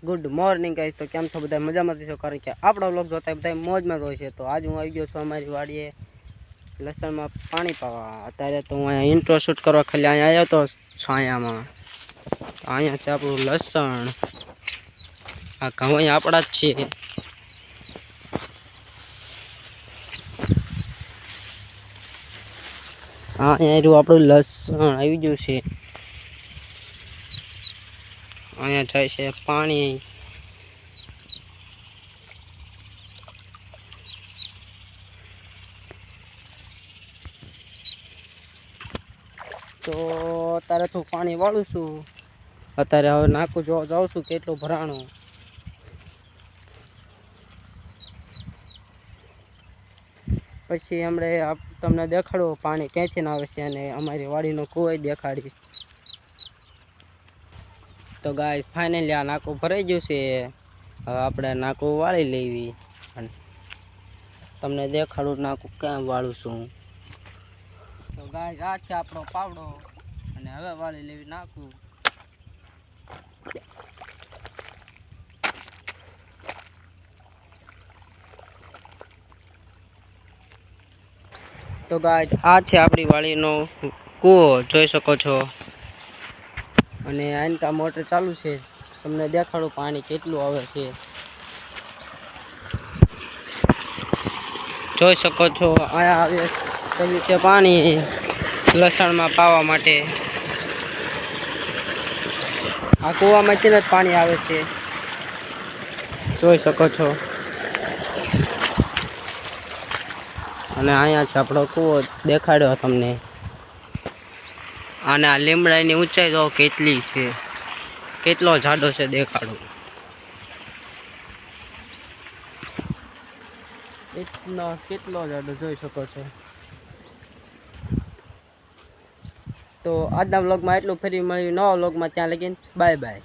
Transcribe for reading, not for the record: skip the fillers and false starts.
Good morning guys. તો કેમ છો બધા? મજામાં છો? કારણ કે આપણો વ્લોગ જોતા બધા મોજમાં જ હોય છે। તો આજ હું આવી ગયો છું અમારી વાડીએ લસણમાં પાણી પાવા। અત્યારે તો હું અહીંયા ઇન્ટ્રો શૂટ કરવા ખાલી અહીંયા આવ્યો તો છાયામાં। અહીંયા છે આપણું લસણ। આ ઘઉં અહીંયા આપણા જ છે। હા, અહીંયા આપણું લસણ આવી ગયું છે। અહીંયા જાય છે પાણી। તો અત્યારે તો પાણી વાળું છું। અત્યારે હવે નાખું જોવા જાઉં છું કેટલું ભરાણું। પછી હમણે તમને દેખાડો પાણી ક્યાંથી આવે છે અને અમારી વાડીનો કૂવો દેખાડીશ। તો ગાઈસ ફાઇનલી આ નાકું ભરાઈ ગયું છે। હવે આપણે નાકું વાળી લેવી અને તમને દેખાડું નાકું ક્યાં વાળું છું। તો ગાઈસ આ છે આપણો પાવડો અને હવે વાળી લેવી નાકું। તો ગાઈસ આ છે આપણી વાડીનો કૂવો, જોઈ શકો છો। અને આનકા મોટર ચાલુ છે, તમને દેખાડું પાણી કેટલું આવે છે। જોઈ શકો છો અહીંયા આવે કર્યું છે પાણી લસણમાં પાવા માટે। આ કૂવામાંથી જ પાણી આવે છે, જોઈ શકો છો। અને અહીંયા છે આપણો કૂવો, દેખાડ્યો તમને। અને આ લીમડાની ઊંચાઈ જો કેટલી છે, કેટલો જાડો છે દેખાડો। કેટલો જાડો જોઈ શકો છો। તો આજના વ્લોગમાં એટલું, ફરી મળ્યું નવા વ્લોગમાં, ત્યાં લગીને બાય બાય।